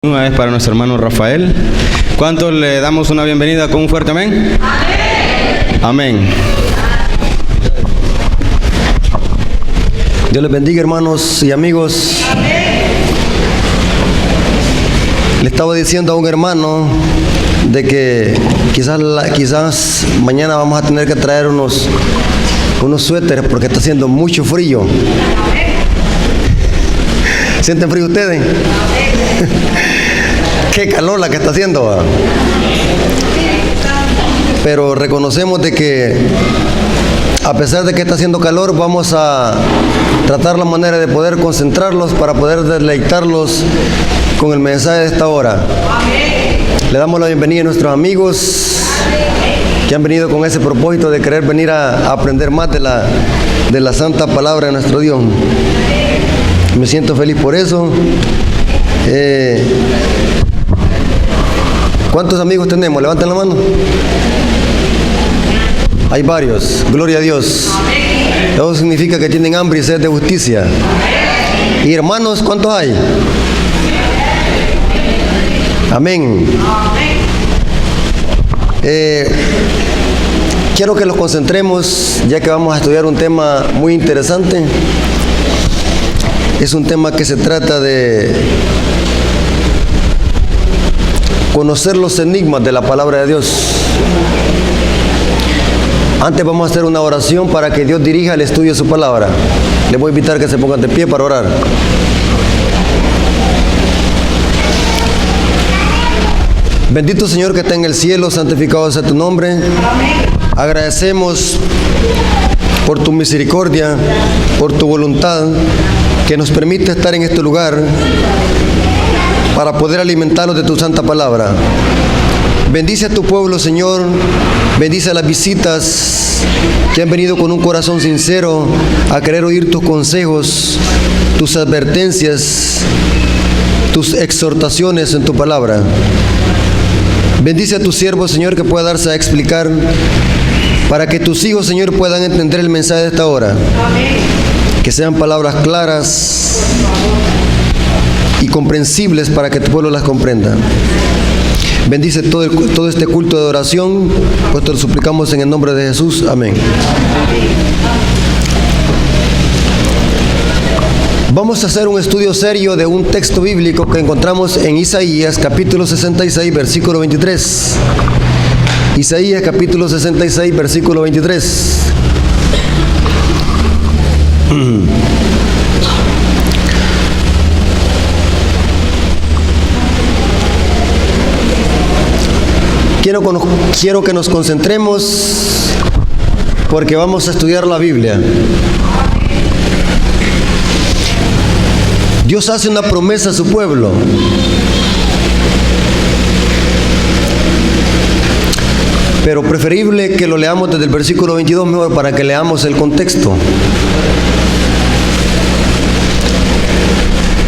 Una vez para nuestro hermano Rafael. ¿Cuántos le damos una bienvenida con un fuerte amén? Amén. Amén. Dios les bendiga, hermanos y amigos. Le estaba diciendo a un hermano de que quizás mañana vamos a tener que traer unos suéteres porque está haciendo mucho frío. ¿Sienten frío ustedes? Qué calor la que está haciendo. Pero reconocemos de que a pesar de que está haciendo calor, vamos a tratar la manera de poder concentrarlos para poder deleitarlos con el mensaje de esta hora. Le damos la bienvenida a nuestros amigos que han venido con ese propósito de querer venir a aprender más de la santa palabra de nuestro Dios. Me siento feliz por eso. ¿Cuántos amigos tenemos? Levanten la mano. Hay varios. Gloria a Dios. Eso significa que tienen hambre y sed de justicia. Y hermanos, ¿cuántos hay? Amén. Quiero que los concentremos, ya que vamos a estudiar un tema muy interesante. Es un tema que se trata de conocer los enigmas de la palabra de Dios. Antes vamos a hacer una oración para que Dios dirija el estudio de su palabra. Les voy a invitar que se pongan de pie para orar. Bendito Señor que está en el cielo, santificado sea tu nombre. Agradecemos por tu misericordia, por tu voluntad, que nos permite estar en este lugar para poder alimentarnos de tu santa palabra. Bendice a tu pueblo, Señor. Bendice a las visitas que han venido con un corazón sincero a querer oír tus consejos, tus advertencias, tus exhortaciones en tu palabra. Bendice a tu siervo, Señor, que pueda darse a explicar para que tus hijos, Señor, puedan entender el mensaje de esta hora. Que sean palabras claras y comprensibles para que tu pueblo las comprenda. Bendice todo este culto de oración, pues te lo suplicamos en el nombre de Jesús. Amén. Vamos a hacer un estudio serio de un texto bíblico que encontramos en Isaías capítulo 66, versículo 23. Isaías capítulo 66, versículo 23. Quiero que nos concentremos porque vamos a estudiar la Biblia. Dios hace una promesa a su pueblo. Pero preferible que lo leamos desde el versículo 22 mejor para que leamos el contexto.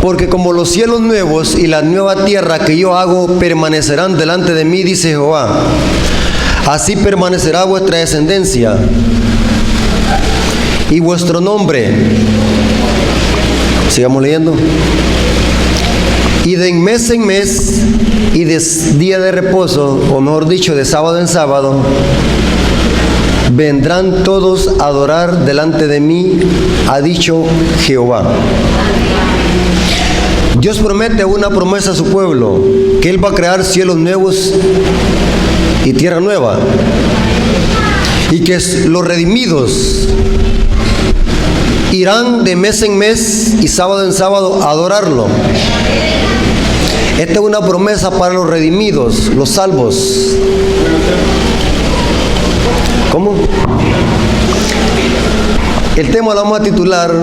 Porque como los cielos nuevos y la nueva tierra que yo hago permanecerán delante de mí, dice Jehová, así permanecerá vuestra descendencia y vuestro nombre. Sigamos leyendo. Y de mes en mes y de día de reposo, o mejor dicho, de sábado en sábado, vendrán todos a adorar delante de mí, ha dicho Jehová. Dios promete una promesa a su pueblo, que Él va a crear cielos nuevos y tierra nueva, y que los redimidos irán de mes en mes y sábado en sábado a adorarlo. Esta es una promesa para los redimidos, los salvos. ¿Cómo? El tema lo vamos a titular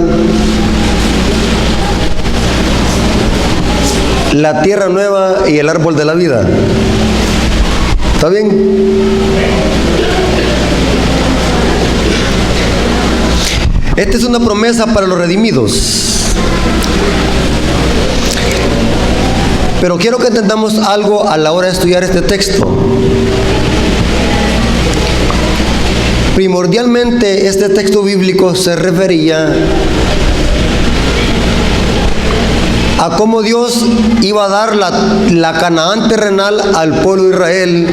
La tierra nueva y el árbol de la vida. ¿Está bien? Esta es una promesa para los redimidos. Pero quiero que entendamos algo a la hora de estudiar este texto. Primordialmente, este texto bíblico se refería a cómo Dios iba a dar la Canaán terrenal al pueblo de Israel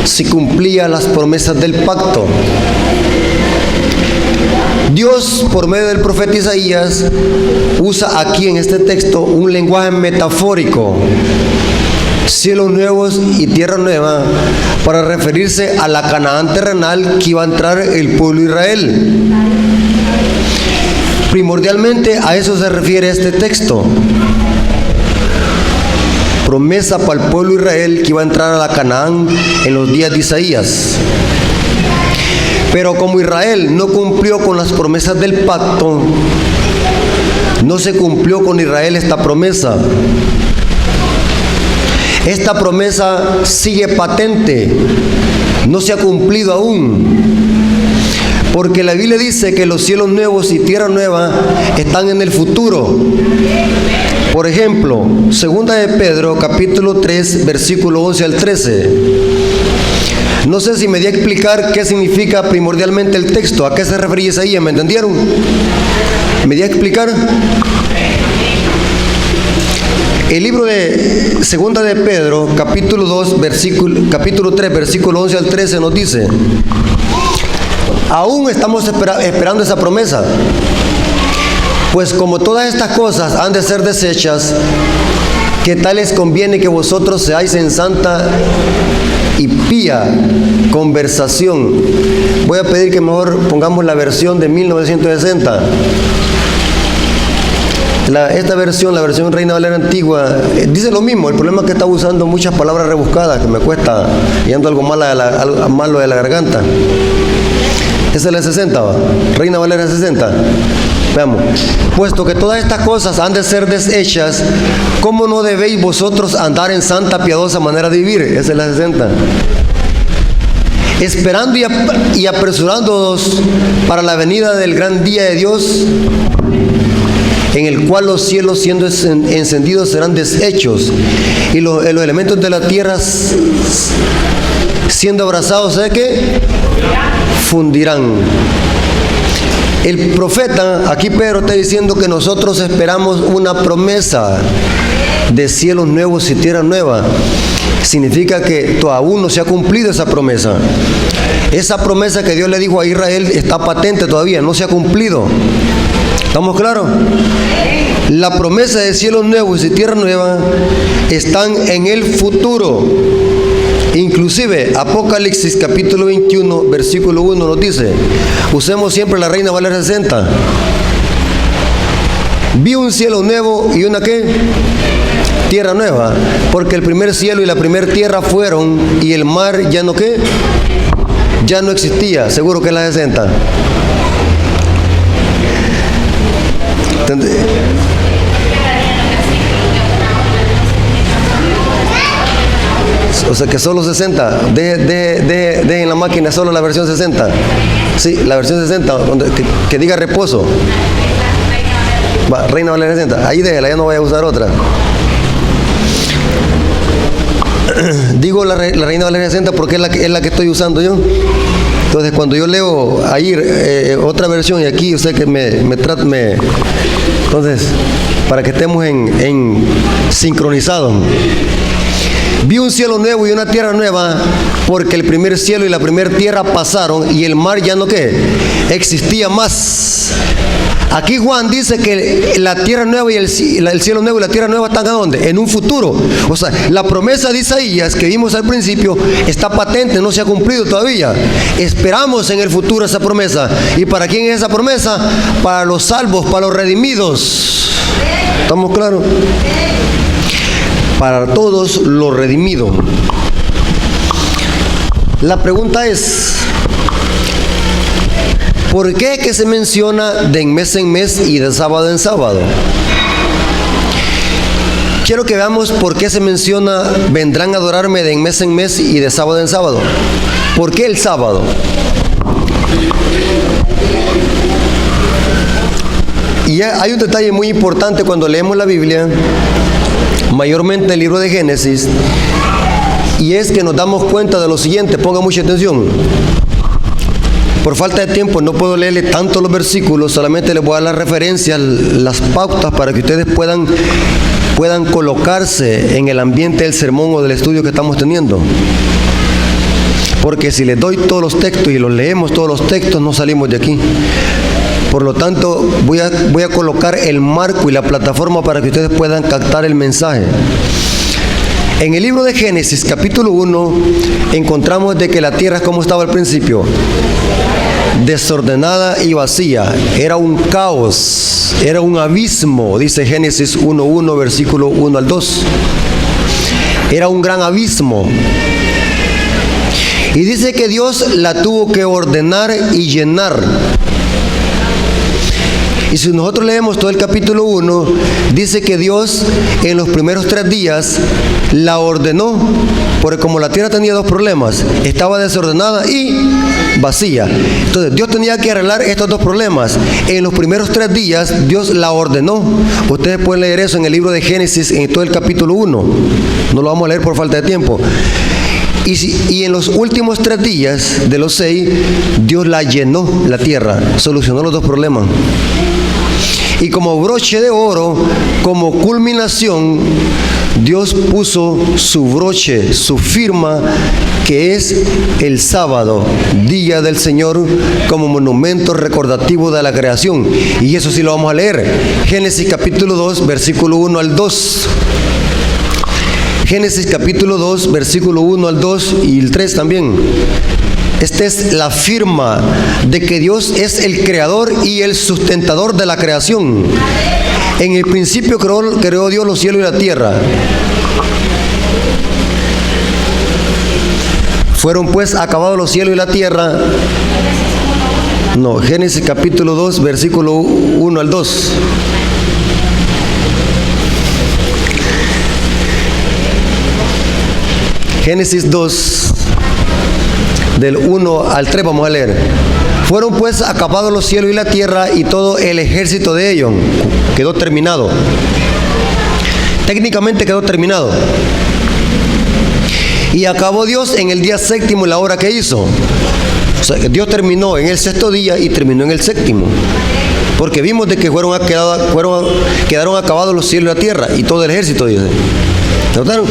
si cumplía las promesas del pacto. Dios, por medio del profeta Isaías, usa aquí en este texto un lenguaje metafórico, cielos nuevos y tierra nueva, para referirse a la Canaán terrenal que iba a entrar el pueblo de Israel. Primordialmente a eso se refiere este texto. Promesa para el pueblo de Israel que iba a entrar a la Canaán en los días de Isaías. Pero como Israel no cumplió con las promesas del pacto, no se cumplió con Israel esta promesa. Esta promesa sigue patente, no se ha cumplido aún. Porque la Biblia dice que los cielos nuevos y tierra nueva están en el futuro. Por ejemplo, 2 de Pedro, capítulo 3, versículo 11 al 13. No sé si me di a explicar qué significa primordialmente el texto, a qué se refería Isaías, ¿me entendieron? ¿Me di a explicar? El libro de 2 de Pedro, capítulo 3, versículo 11 al 13 nos dice: aún estamos esperando esa promesa, pues como todas estas cosas han de ser deshechas, ¿qué tal les conviene que vosotros seáis en santa y pía conversación? Voy a pedir que mejor pongamos la versión de 1960. Esta versión, la versión Reina Valera antigua, dice lo mismo. El problema es que está usando muchas palabras rebuscadas, que me cuesta, yendo algo malo de la garganta. Esa es la 60, ¿va? Reina Valera 60. Veamos. Puesto que todas estas cosas han de ser deshechas, ¿cómo no debéis vosotros andar en santa, piadosa manera de vivir? Esa es la 60. Esperando y apresurándonos para la venida del gran día de Dios, en el cual los cielos siendo encendidos serán deshechos, y los elementos de la tierra siendo abrazados, ¿sabe qué? Fundirán. El profeta, aquí Pedro está diciendo que nosotros esperamos una promesa de cielos nuevos y tierra nueva. Significa que aún no se ha cumplido esa promesa. Esa promesa que Dios le dijo a Israel está patente todavía, no se ha cumplido. ¿Estamos claros? La promesa de cielos nuevos y tierra nueva están en el futuro. Inclusive Apocalipsis capítulo 21 versículo 1 nos dice, usemos siempre la Reina Valera 60. Vi un cielo nuevo y una ¿qué? Tierra nueva, porque el primer cielo y la primera tierra fueron y el mar ya no ¿qué? Ya no existía. Seguro que es la 60. O sea que solo 60. De en la máquina solo la versión 60. Sí, la versión 60, que diga reposo. Va, Reina Valera 60. Ahí déjela, ya no voy a usar otra. Digo la Reina Valera 60 porque es la que estoy usando yo. Entonces cuando yo leo ahí otra versión y aquí usted que me entonces para que estemos en sincronizados. Vi un cielo nuevo y una tierra nueva, porque el primer cielo y la primera tierra pasaron y el mar ya no ¿qué? Existía más. Aquí Juan dice que la tierra nueva y el cielo nuevo y la tierra nueva están ¿a dónde? En un futuro. O sea, la promesa de Isaías que vimos al principio está patente, no se ha cumplido todavía. Esperamos en el futuro esa promesa. ¿Y para quién es esa promesa? Para los salvos, para los redimidos. ¿Estamos claros? Para todos los redimidos. La pregunta es, ¿por qué que se menciona de mes en mes y de sábado en sábado? Quiero que veamos por qué se menciona vendrán a adorarme de mes en mes y de sábado en sábado. ¿Por qué el sábado? Y hay un detalle muy importante cuando leemos la Biblia, mayormente el libro de Génesis, y es que nos damos cuenta de lo siguiente. Ponga mucha atención. Por falta de tiempo no puedo leerle tanto los versículos, solamente les voy a dar las referencias, las pautas para que ustedes puedan puedan colocarse en el ambiente del sermón o del estudio que estamos teniendo. Porque si les doy todos los textos y los leemos todos los textos, no salimos de aquí. Por lo tanto, voy a colocar el marco y la plataforma para que ustedes puedan captar el mensaje. En el libro de Génesis, capítulo 1, encontramos de que la tierra, como estaba al principio, desordenada y vacía. Era un caos, era un abismo, dice Génesis 1:1, versículo 1 al 2. Era un gran abismo. Y dice que Dios la tuvo que ordenar y llenar. Y si nosotros leemos todo el capítulo 1, dice que Dios en los primeros 3 días la ordenó, porque como la tierra tenía 2 problemas, estaba desordenada y vacía. Entonces Dios tenía que arreglar estos 2 problemas. En los primeros 3 días Dios la ordenó. Ustedes pueden leer eso en el libro de Génesis, en todo el capítulo 1. No lo vamos a leer por falta de tiempo. Y en los últimos 3 días de los 6, Dios la llenó, la tierra, solucionó los 2 problemas. Y como broche de oro, como culminación, Dios puso su broche, su firma, que es el sábado, día del Señor, como monumento recordativo de la creación. Y eso sí lo vamos a leer. Génesis capítulo 2, versículo 1 al 2. Génesis capítulo 2, versículo 1 al 2 y el 3 también. Esta es la firma de que Dios es el creador y el sustentador de la creación. En el principio creó Dios los cielos y la tierra. Fueron pues acabados los cielos y la tierra. No, Génesis capítulo 2, versículo 1 al 2. Génesis 2, del 1 al 3 vamos a leer. Fueron pues acabados los cielos y la tierra y todo el ejército de ellos. Quedó terminado. Técnicamente quedó terminado. Y acabó Dios en el día séptimo la obra que hizo. O sea, Dios terminó en el 6º día y terminó en el 7º. Porque vimos de que quedaron acabados los cielos y la tierra y todo el ejército, dice. ¿Notaron?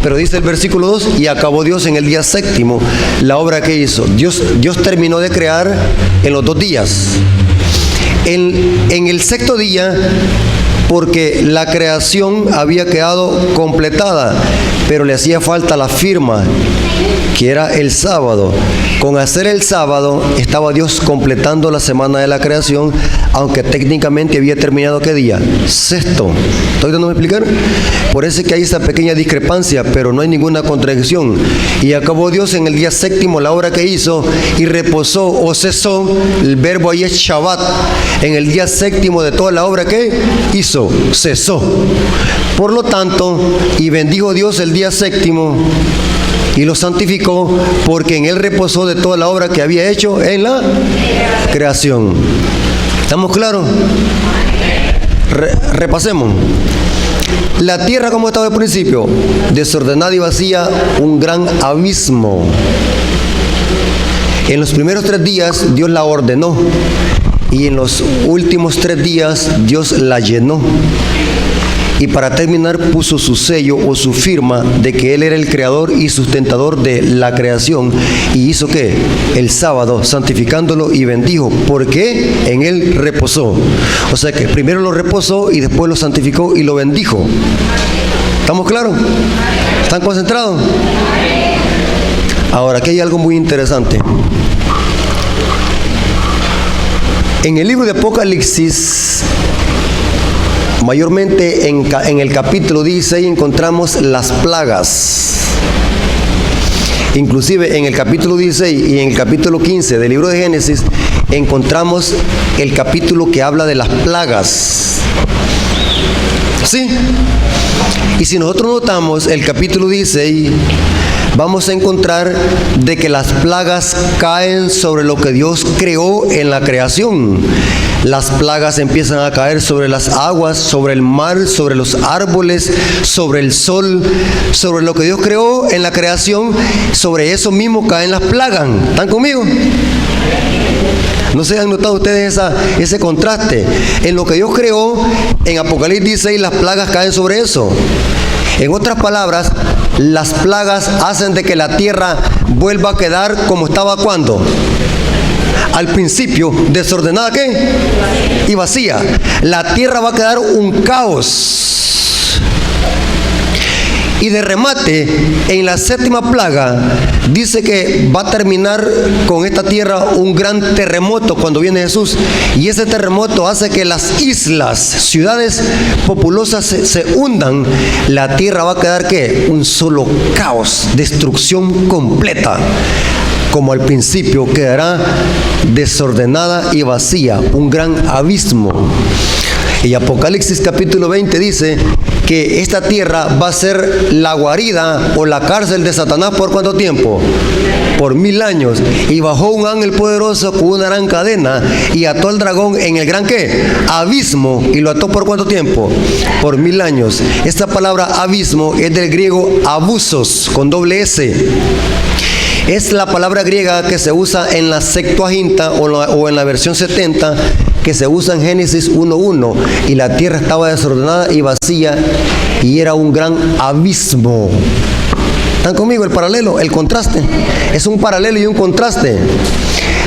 Pero dice el versículo 2, y acabó Dios en el día 7º la obra que hizo. Dios terminó de crear en los 2 días. En el 6º día, porque la creación había quedado completada, pero le hacía falta la firma, que era el sábado. Con hacer el sábado estaba Dios completando la semana de la creación, aunque técnicamente había terminado ¿qué día? 6º. ¿Estoy dándome a explicar? Por eso es que hay esa pequeña discrepancia, pero no hay ninguna contradicción. Y acabó Dios en el día 7º la obra que hizo y reposó o cesó. El verbo ahí es Shabbat. En el día 7º de toda la obra que hizo, cesó. Por lo tanto, y bendijo Dios el día 7º y lo santificó, porque en él reposó de toda la obra que había hecho en la creación. ¿Estamos claros? Repasemos. La tierra, como estaba al principio, desordenada y vacía, un gran abismo. En los primeros 3 días Dios la ordenó y en los últimos 3 días Dios la llenó. Y para terminar puso su sello o su firma de que Él era el creador y sustentador de la creación. ¿Y hizo qué? El sábado, santificándolo y bendijo, porque en Él reposó. O sea que primero lo reposó y después lo santificó y lo bendijo. ¿Estamos claros? ¿Están concentrados? Ahora, aquí hay algo muy interesante. En el libro de Apocalipsis, mayormente en el capítulo 16 encontramos las plagas. Inclusive en el capítulo 16 y en el capítulo 15 del libro de Génesis encontramos el capítulo que habla de las plagas. ¿Sí? Y si nosotros notamos el capítulo 16, vamos a encontrar de que las plagas caen sobre lo que Dios creó en la creación. Las plagas empiezan a caer sobre las aguas, sobre el mar, sobre los árboles, sobre el sol, sobre lo que Dios creó en la creación. Sobre eso mismo caen las plagas. ¿Están conmigo? ¿No se han notado ustedes ese contraste? En lo que Dios creó, en Apocalipsis 16, las plagas caen sobre eso. En otras palabras, las plagas hacen de que la tierra vuelva a quedar como estaba cuando. Al principio, desordenada, ¿qué? Y vacía. La tierra va a quedar un caos. Y de remate, en la 7ª plaga, dice que va a terminar con esta tierra un gran terremoto cuando viene Jesús. Y ese terremoto hace que las islas, ciudades populosas se hundan. La tierra va a quedar, ¿qué? Un solo caos, destrucción completa. Como al principio quedará desordenada y vacía, un gran abismo. Y Apocalipsis capítulo 20 dice que esta tierra va a ser la guarida o la cárcel de Satanás ¿por cuánto tiempo? Por 1000 años. Y bajó un ángel poderoso con una gran cadena y ató al dragón en el gran ¿qué? Abismo. ¿Y lo ató por cuánto tiempo? Por 1000 años. Esta palabra abismo es del griego abusos con doble S. Es la palabra griega que se usa en la Septuaginta o en la versión 70, que se usa en Génesis 1:1. Y la tierra estaba desordenada y vacía y era un gran abismo. ¿Están conmigo? El paralelo, el contraste. Es un paralelo y un contraste.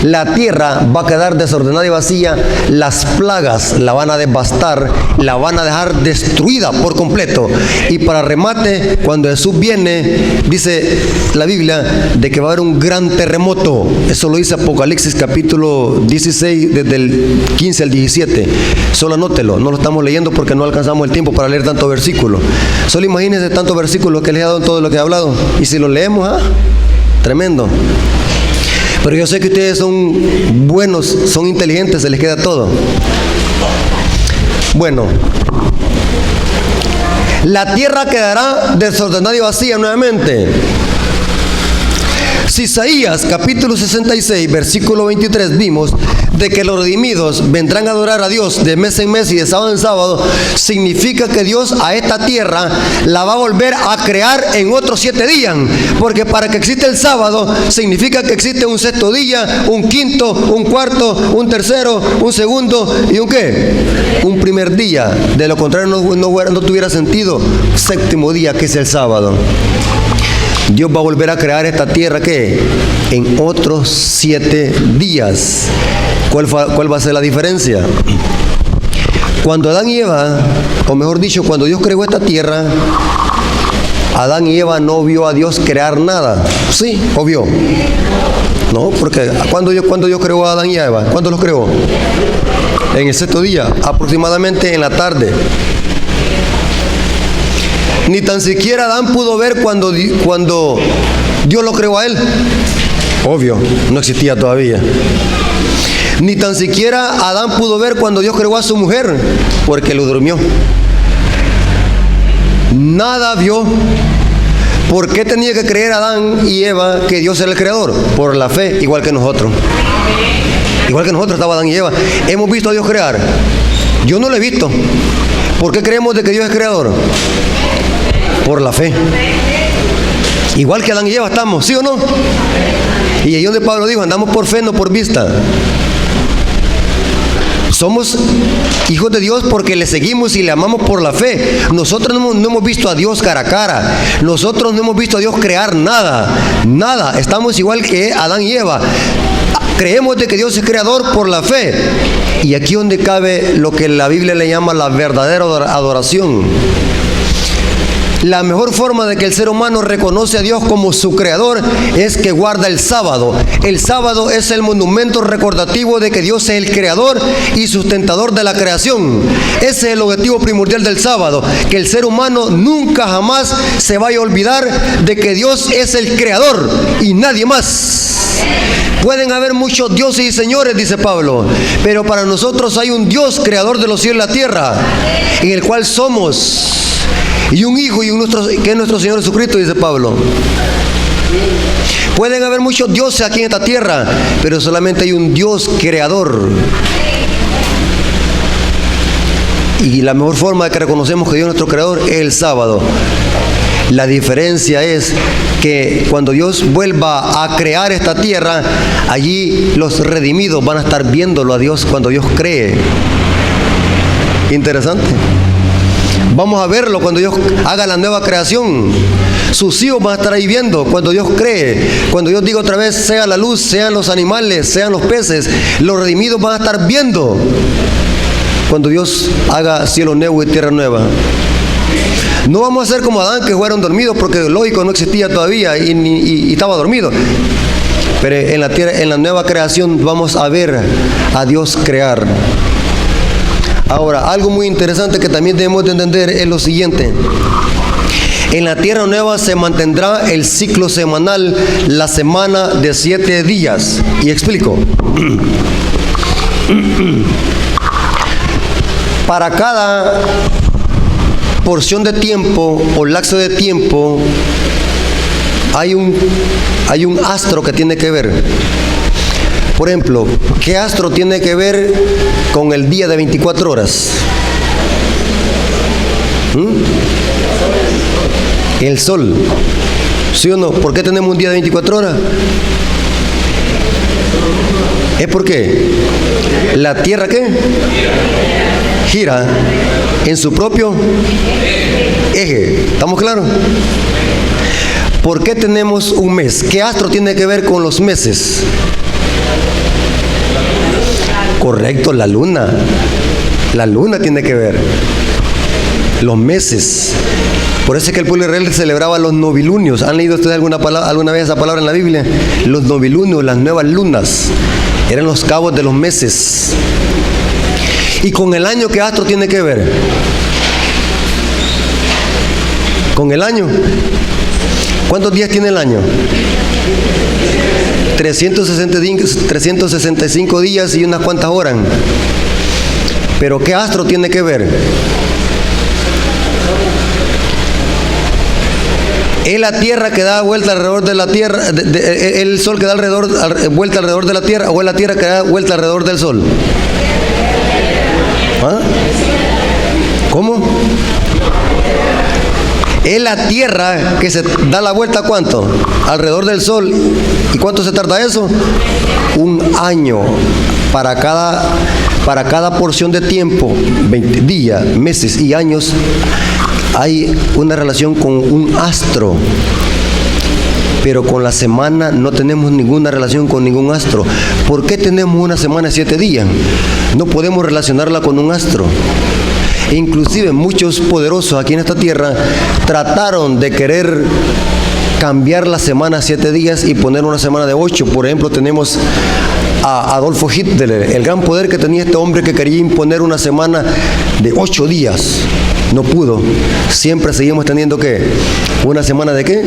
La tierra va a quedar desordenada y vacía. Las plagas la van a devastar, la van a dejar destruida por completo. Y para remate, cuando Jesús viene, dice la Biblia de que va a haber un gran terremoto. Eso lo dice Apocalipsis capítulo 16, desde el 15 al 17. Solo anótelo, no lo estamos leyendo porque no alcanzamos el tiempo para leer tantos versículos. Solo imagínense tantos versículos que les he dado en todo lo que he hablado. Y si lo leemos, tremendo. Pero yo sé que ustedes son buenos, son inteligentes, se les queda todo. Bueno, la tierra quedará desordenada y vacía nuevamente. Si Isaías capítulo 66 versículo 23 vimos de que los redimidos vendrán a adorar a Dios de mes en mes y de sábado en sábado, significa que Dios a esta tierra la va a volver a crear en otros 7 días, porque para que exista el sábado significa que existe un 6º día, un 5º, un 4º, un 3º, un 2º y un ¿qué? Un primer día. De lo contrario no tuviera sentido 7º día, que es el sábado. Dios va a volver a crear esta tierra ¿qué? En otros 7 días. ¿Cuál va a ser la diferencia? Cuando Adán y Eva, o mejor dicho, cuando Dios creó esta tierra, Adán y Eva no vio a Dios crear nada. ¿Sí? ¿O vio? No, porque ¿cuándo Dios creó a Adán y a Eva? ¿Cuándo los creó? En el 6º día, aproximadamente en la tarde. Ni tan siquiera Adán pudo ver cuando Dios lo creó a él. Obvio, no existía todavía. Ni tan siquiera Adán pudo ver cuando Dios creó a su mujer, porque lo durmió. Nada vio. ¿Por qué tenía que creer Adán y Eva que Dios era el creador? Por la fe, igual que nosotros. Igual que nosotros estaba Adán y Eva. ¿Hemos visto a Dios crear? Yo no lo he visto. ¿Por qué creemos de que Dios es creador? Por la fe. Igual que Adán y Eva estamos, ¿sí o no? Y ahí donde Pablo dijo, andamos por fe, no por vista. Somos hijos de Dios porque le seguimos y le amamos por la fe. Nosotros no hemos visto a Dios cara a cara. Nosotros no hemos visto a Dios crear nada. Nada. Estamos igual que Adán y Eva. Creemos de que Dios es creador por la fe. Y aquí donde cabe lo que la Biblia le llama la verdadera adoración. La mejor forma de que el ser humano reconoce a Dios como su creador es que guarda el sábado. El sábado es el monumento recordativo de que Dios es el creador y sustentador de la creación. Ese es el objetivo primordial del sábado, que el ser humano nunca jamás se vaya a olvidar de que Dios es el creador y nadie más. Pueden haber muchos dioses y señores, dice Pablo, pero para nosotros hay un Dios creador de los cielos y la tierra, en el cual somos. Y un hijo que es nuestro Señor Jesucristo, dice Pablo. Pueden haber muchos dioses aquí en esta tierra, pero solamente hay un Dios creador. Y la mejor forma de que reconocemos que Dios es nuestro creador es el sábado. La diferencia es que cuando Dios vuelva a crear esta tierra, allí los redimidos van a estar viéndolo a Dios cuando Dios cree. Interesante. Vamos a verlo cuando Dios haga la nueva creación. Sus hijos van a estar ahí viendo cuando Dios cree. Cuando Dios diga otra vez, sea la luz, sean los animales, sean los peces, los redimidos van a estar viendo cuando Dios haga cielo nuevo y tierra nueva. No vamos a ser como Adán, que fueron dormidos, porque lógico no existía todavía y estaba dormido. Pero en la tierra, en la nueva creación, vamos a ver a Dios crear. Ahora, algo muy interesante que también debemos de entender es lo siguiente. En la tierra nueva se mantendrá el ciclo semanal, la semana de 7 días. Y explico. Para cada porción de tiempo o lapso de tiempo hay un astro que tiene que ver. Por ejemplo, ¿qué astro tiene que ver con el día de 24 horas? El sol. ¿Sí o no? ¿Por qué tenemos un día de 24 horas? ¿Es porque la tierra qué? Gira en su propio eje. ¿Estamos claros? ¿Por qué tenemos un mes? ¿Qué astro tiene que ver con los meses? Correcto, la luna. La luna tiene que ver. Los meses. Por eso es que el pueblo de Israel celebraba los novilunios. ¿Han leído ustedes alguna vez esa palabra en la Biblia? Los novilunios, las nuevas lunas, eran los cabos de los meses. ¿Y con el año qué astro tiene que ver? ¿Con el año? ¿Cuántos días tiene el año? 365 días y unas cuantas horas. ¿Pero qué astro tiene que ver? ¿Es la tierra que da vuelta alrededor de la tierra, el sol que da vuelta alrededor de la tierra, o es la tierra que da vuelta alrededor del sol? ¿Ah? ¿Cómo? Es la tierra que se da la vuelta, ¿cuánto? Alrededor del sol. ¿Y cuánto se tarda eso? Un año para cada porción de tiempo, 20 días, meses y años. Hay una relación con un astro, pero con la semana no tenemos ninguna relación con ningún astro. ¿Por qué tenemos una semana de 7 días? No podemos relacionarla con un astro. Inclusive muchos poderosos aquí en esta tierra trataron de querer cambiar la semana a 7 días y poner una semana de 8. Por ejemplo, tenemos a Adolfo Hitler, el gran poder que tenía este hombre que quería imponer una semana de 8 días. No pudo. Siempre seguimos teniendo ¿qué? ¿Una semana de qué?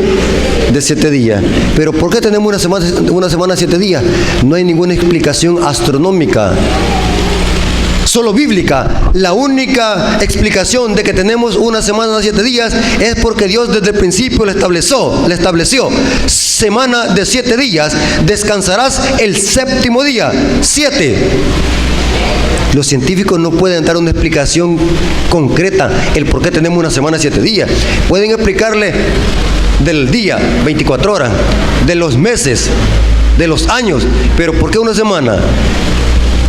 De 7 días. ¿Pero por qué tenemos una semana de 7 días? No hay ninguna explicación astronómica, solo bíblica. La única explicación de que tenemos una semana de 7 días es porque Dios desde el principio le estableció. Semana de 7 días, descansarás el 7º día. 7. Los científicos no pueden dar una explicación concreta el por qué tenemos una semana de 7 días. Pueden explicarle del día, 24 horas, de los meses, de los años, pero ¿por qué una semana?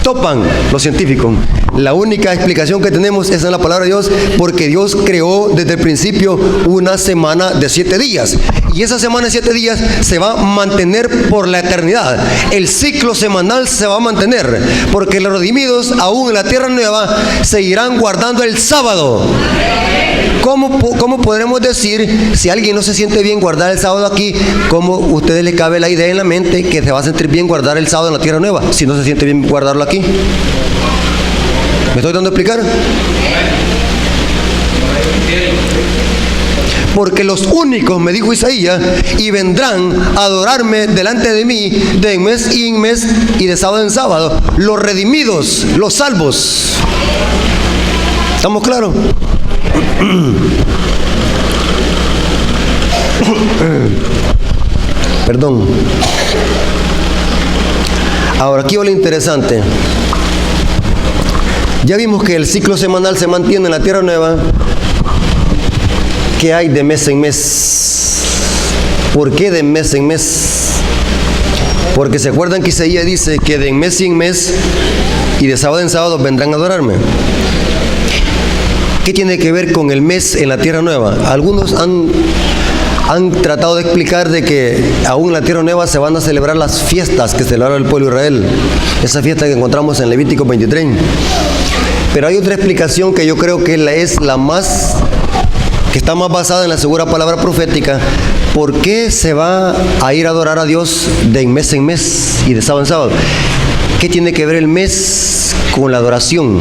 Topan los científicos. La única explicación que tenemos es en la palabra de Dios, porque Dios creó desde el principio una semana de 7 días. Y esa semana de 7 días se va a mantener por la eternidad. El ciclo semanal se va a mantener, porque los redimidos, aún en la tierra nueva, seguirán guardando el sábado. ¿Cómo podremos decir, si alguien no se siente bien guardar el sábado aquí, cómo a ustedes les cabe la idea en la mente que se va a sentir bien guardar el sábado en la tierra nueva, si no se siente bien guardarlo aquí? ¿Me estoy dando a explicar? Porque los únicos, me dijo Isaías, y vendrán a adorarme delante de mí de mes en mes y de sábado en sábado, los redimidos, los salvos. ¿Estamos claros? Perdón. Ahora aquí va lo interesante. Ya vimos que el ciclo semanal se mantiene en la tierra nueva. ¿qué hay de mes en mes? ¿Por qué de mes en mes? Porque se acuerdan que Isaías dice que de mes en mes y de sábado en sábado vendrán a adorarme. ¿Qué tiene que ver con el mes en la tierra nueva? Algunos han tratado de explicar de que aún en la tierra nueva se van a celebrar las fiestas que celebra el pueblo de Israel. Esa fiesta que encontramos en Levítico 23. Pero hay otra explicación que yo creo que es la más, que está más basada en la segura palabra profética. ¿Por qué se va a ir a adorar a Dios de mes en mes y de sábado en sábado? ¿Qué tiene que ver el mes con la adoración?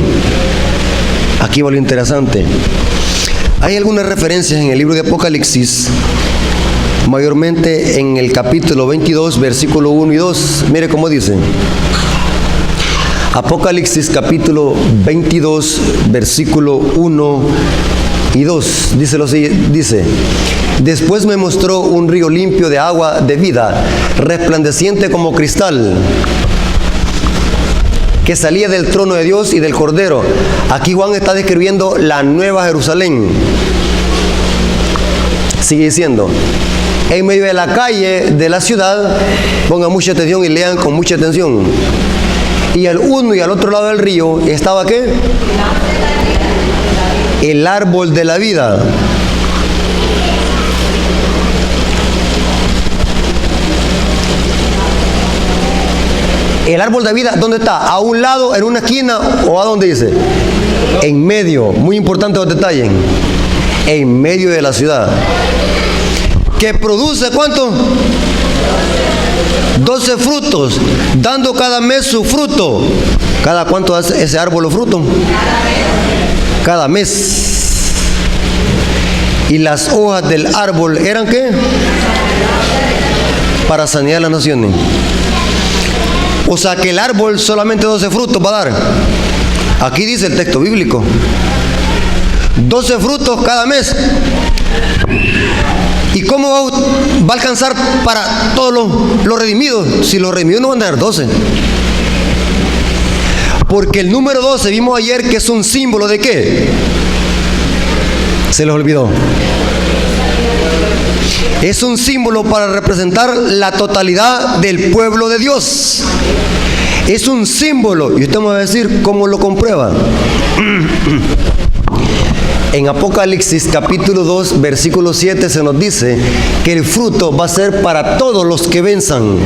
Aquí va lo interesante. Hay algunas referencias en el libro de Apocalipsis, mayormente en el capítulo 22, versículo 1 y 2. Mire cómo dice. Apocalipsis capítulo 22, versículo 1 y 2. Dice, después me mostró un río limpio de agua de vida, resplandeciente como cristal, que salía del trono de Dios y del Cordero. Aquí Juan está describiendo la nueva Jerusalén. Sigue diciendo, en medio de la calle de la ciudad, pongan mucha atención y lean con mucha atención. Y al uno y al otro lado del río estaba ¿qué? El árbol de la vida. El árbol de vida, ¿dónde está? ¿A un lado, en una esquina o a dónde dice? En medio. Muy importante los detalles. En medio de la ciudad. ¿Que produce cuánto? 12 frutos, dando cada mes su fruto. ¿Cada cuánto hace ese árbol los frutos? Cada mes. Y las hojas del árbol eran ¿qué? Para sanear las naciones. O sea que el árbol solamente 12 frutos va a dar. Aquí dice el texto bíblico. 12 frutos cada mes. ¿Y cómo va a alcanzar para todos los redimidos? Si los redimidos no van a dar 12. Porque el número 12 vimos ayer que es un símbolo de ¿qué? Se les olvidó. Es un símbolo para representar la totalidad del pueblo de Dios. Es un símbolo. Y usted me va a decir cómo lo comprueba. En Apocalipsis capítulo 2, versículo 7 se nos dice que el fruto va a ser para todos los que venzan.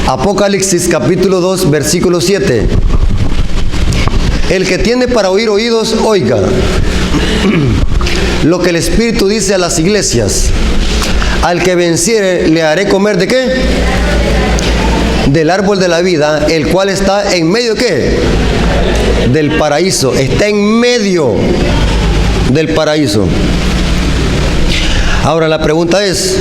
Apocalipsis capítulo 2, versículo 7. El que tiene para oír oídos, oiga lo que el Espíritu dice a las iglesias. Al que venciere le haré comer ¿de qué? Del árbol de la vida, el cual está en medio ¿de qué? Del paraíso. Está en medio del paraíso. Ahora la pregunta es,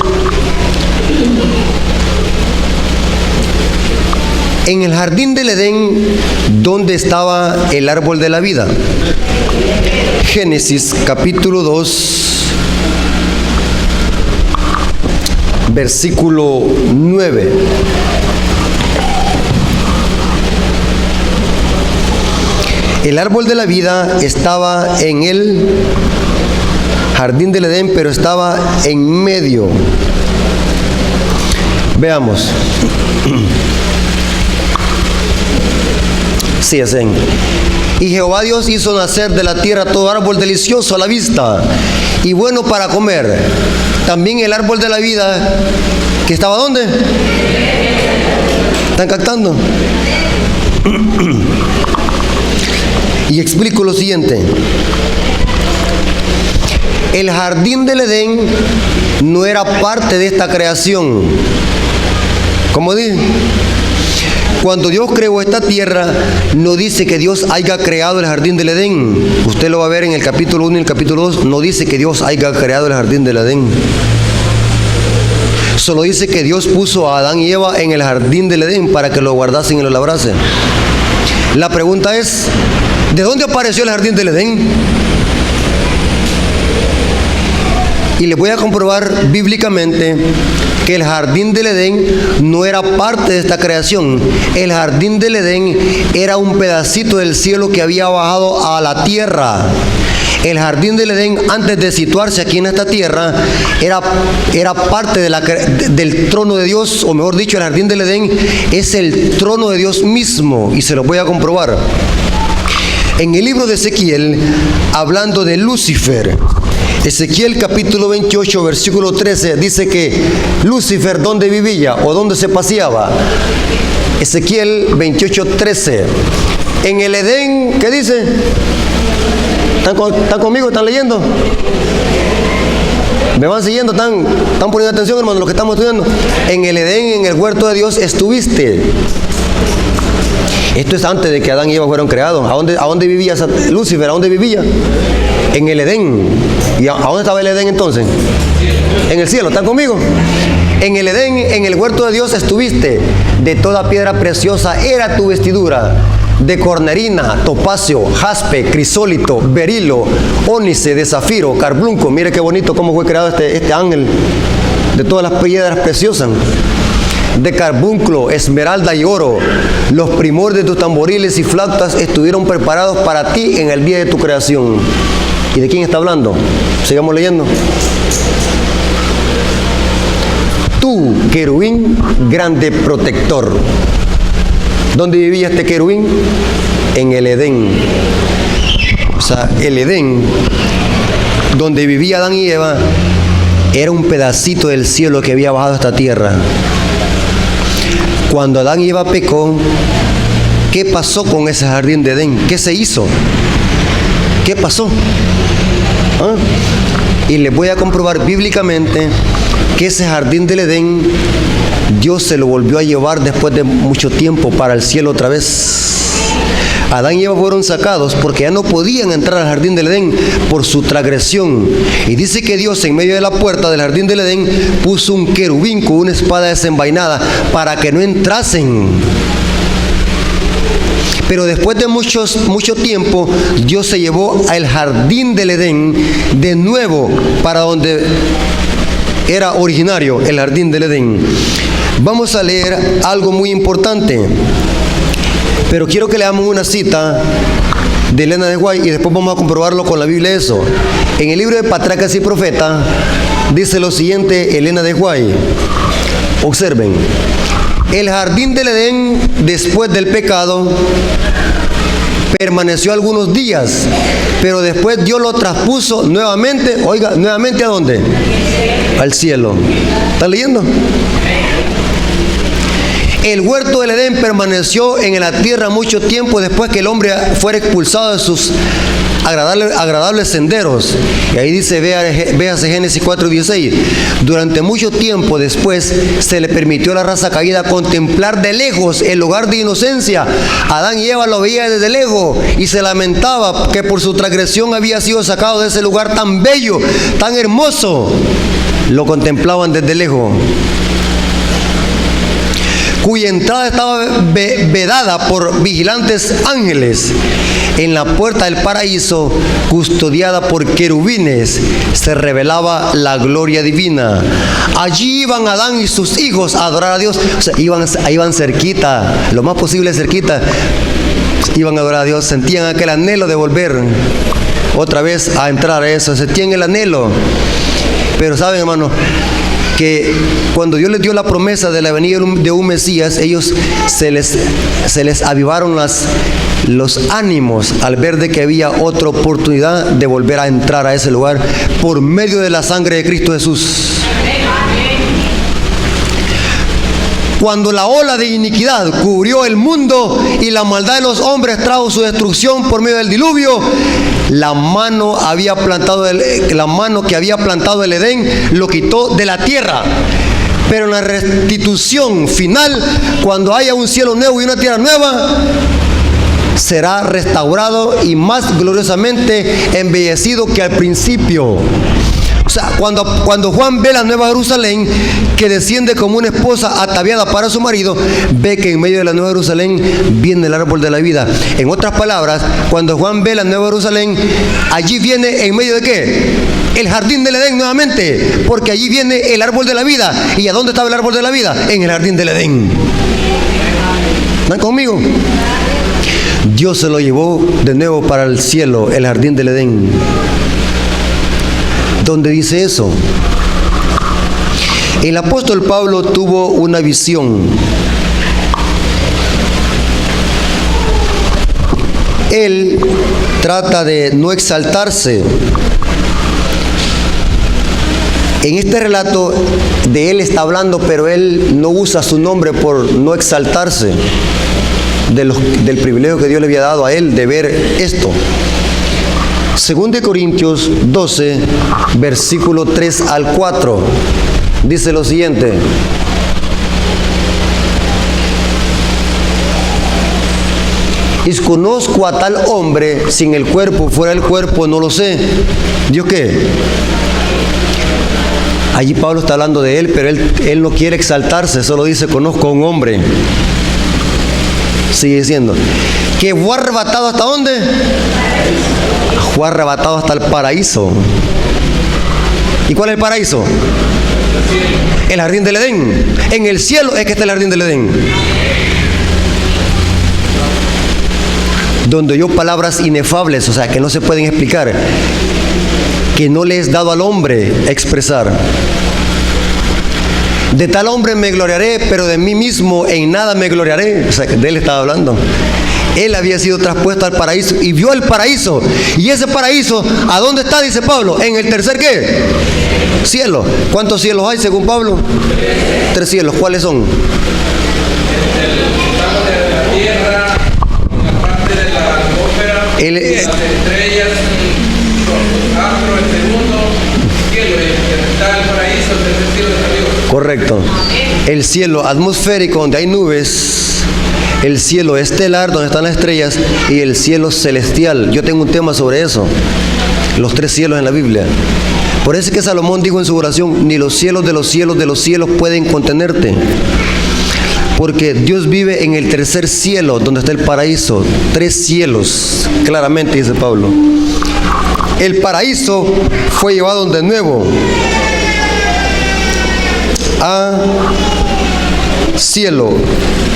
en el jardín del Edén, ¿dónde estaba el árbol de la vida? Génesis capítulo 2, versículo 9. El árbol de la vida estaba en el jardín del Edén, pero estaba en medio. Veamos. Sí, es en. Y Jehová Dios hizo nacer de la tierra todo árbol delicioso a la vista y bueno para comer. También el árbol de la vida, que estaba ¿dónde? ¿Están captando? Y explico lo siguiente. El jardín del Edén no era parte de esta creación. ¿Cómo dije? Cuando Dios creó esta tierra, no dice que Dios haya creado el jardín del Edén. Usted lo va a ver en el capítulo 1 y el capítulo 2. No dice que Dios haya creado el jardín del Edén. Solo dice que Dios puso a Adán y Eva en el jardín del Edén para que lo guardasen y lo labrasen. La pregunta es, ¿de dónde apareció el jardín del Edén? Y les voy a comprobar bíblicamente que el jardín del Edén no era parte de esta creación. El jardín del Edén era un pedacito del cielo que había bajado a la tierra. El jardín del Edén, antes de situarse aquí en esta tierra, era parte del trono de Dios, o mejor dicho, el jardín del Edén es el trono de Dios mismo, y se lo voy a comprobar. En el libro de Ezequiel, hablando de Lucifer, Ezequiel capítulo 28, versículo 13, dice que Lucifer, ¿dónde vivía o dónde se paseaba? Ezequiel 28, 13. En el Edén, ¿qué dice? ¿Están conmigo? ¿Están leyendo? ¿Me van siguiendo? ¿Están poniendo atención, hermano, lo que estamos estudiando? En el Edén, en el huerto de Dios, estuviste. Esto es antes de que Adán y Eva fueron creados. ¿A dónde vivía Lucifer? ¿A dónde vivía? En el Edén. ¿Y a dónde estaba el Edén entonces? En el cielo. ¿Están conmigo? En el Edén, en el huerto de Dios estuviste. De toda piedra preciosa era tu vestidura. De cornerina, topacio, jaspe, crisólito, berilo, ónice, de zafiro, carbunco. Mire qué bonito cómo fue creado este ángel. De todas las piedras preciosas. De carbunclo, esmeralda y oro. Los primores de tus tamboriles y flautas estuvieron preparados para ti en el día de tu creación. ¿Y de quién está hablando? Sigamos leyendo. Tú, querubín, grande protector. ¿Dónde vivía este querubín? En el Edén. O sea, el Edén, donde vivía Adán y Eva, era un pedacito del cielo que había bajado a esta tierra. Cuando Adán y Eva pecó, ¿qué pasó con ese jardín de Edén? ¿Qué se hizo? ¿Qué pasó? ¿Ah? Y les voy a comprobar bíblicamente que ese jardín del Edén, Dios se lo volvió a llevar después de mucho tiempo para el cielo otra vez. Adán y Eva fueron sacados porque ya no podían entrar al jardín del Edén por su transgresión. Y dice que Dios en medio de la puerta del jardín del Edén puso un querubín con una espada desenvainada para que no entrasen. Pero después de mucho tiempo, Dios se llevó al jardín del Edén de nuevo para donde era originario el jardín del Edén. Vamos a leer algo muy importante. Pero quiero que leamos una cita de Elena de White y después vamos a comprobarlo con la Biblia eso. En el libro de Patriarcas y Profetas dice lo siguiente Elena de White. Observen. El jardín del Edén, después del pecado, permaneció algunos días, pero después Dios lo traspuso nuevamente. Oiga, ¿nuevamente a dónde? Al cielo. ¿Están leyendo? El huerto del Edén permaneció en la tierra mucho tiempo después que el hombre fuera expulsado de sus agradables senderos. Y ahí dice, véase Génesis 4:16. Durante mucho tiempo después se le permitió a la raza caída contemplar de lejos el lugar de inocencia. Adán y Eva lo veían desde lejos y se lamentaba que por su transgresión había sido sacado de ese lugar tan bello, tan hermoso. Lo contemplaban desde lejos, cuya entrada estaba vedada por vigilantes ángeles. En la puerta del paraíso, custodiada por querubines, se revelaba la gloria divina. Allí iban Adán y sus hijos a adorar a Dios. O sea, iban cerquita, lo más posible cerquita. Iban a adorar a Dios, sentían aquel anhelo de volver otra vez a entrar a eso, sentían el anhelo. Pero saben, hermano, que cuando Dios les dio la promesa de la venida de un Mesías, ellos se les avivaron los ánimos al ver de que había otra oportunidad de volver a entrar a ese lugar por medio de la sangre de Cristo Jesús. Cuando la ola de iniquidad cubrió el mundo y la maldad de los hombres trajo su destrucción por medio del diluvio, la mano que había plantado el Edén lo quitó de la tierra. Pero en la restitución final, cuando haya un cielo nuevo y una tierra nueva, será restaurado y más gloriosamente embellecido que al principio. O sea, cuando Juan ve la Nueva Jerusalén, que desciende como una esposa ataviada para su marido, ve que en medio de la Nueva Jerusalén viene el árbol de la vida. En otras palabras, cuando Juan ve la Nueva Jerusalén, allí viene en medio de ¿qué? El jardín del Edén nuevamente, porque allí viene el árbol de la vida. ¿Y a dónde estaba el árbol de la vida? En el jardín del Edén. ¿Están conmigo? Dios se lo llevó de nuevo para el cielo, el jardín del Edén. ¿Dónde dice eso? El apóstol Pablo tuvo una visión. Él trata de no exaltarse. En este relato de él está hablando, pero él no usa su nombre por no exaltarse del privilegio que Dios le había dado a él de ver esto. 2 Corintios 12, versículo 3 al 4, dice lo siguiente: y conozco a tal hombre, sin el cuerpo, fuera del cuerpo, no lo sé. ¿Dios qué? Allí Pablo está hablando de él, pero él no quiere exaltarse, solo dice, conozco a un hombre. Sigue diciendo, que fue arrebatado ¿hasta dónde? Fue arrebatado hasta el paraíso. ¿Y cuál es el paraíso? El jardín del Edén. En el cielo es que está el jardín del Edén, donde oyó palabras inefables, o sea, que no se pueden explicar, que no le es dado al hombre expresar. De tal hombre me gloriaré, pero de mí mismo en nada me gloriaré. O sea, de él estaba hablando. Él había sido traspuesto al paraíso y vio el paraíso. Y ese paraíso, ¿a dónde está? Dice Pablo. En el tercer ¿qué? Cielo. ¿Cuántos cielos hay según Pablo? 3 cielos. ¿Cuáles son? El, las estrellas, los astros, el segundo cielo, está el paraíso, el tercer cielo de Dios. Correcto. El cielo atmosférico, donde hay nubes, el cielo estelar, donde están las estrellas, y el cielo celestial. Yo tengo un tema sobre eso, los 3 cielos en la Biblia. Por eso es que Salomón dijo en su oración, ni los cielos de los cielos de los cielos pueden contenerte. Porque Dios vive en el tercer cielo, donde está el paraíso. 3 cielos, claramente dice Pablo. El paraíso fue llevado de nuevo a cielo.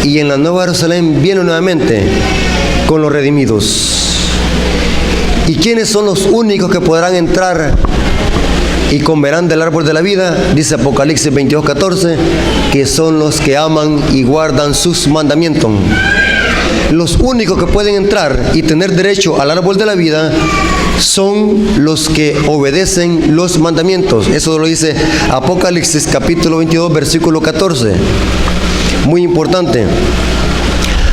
Y en la Nueva Jerusalén viene nuevamente con los redimidos. ¿Y quiénes son los únicos que podrán entrar y comerán del árbol de la vida? Dice Apocalipsis 22:14, que son los que aman y guardan sus mandamientos. Los únicos que pueden entrar y tener derecho al árbol de la vida son los que obedecen los mandamientos. Eso lo dice Apocalipsis capítulo 22, versículo 14. Muy importante.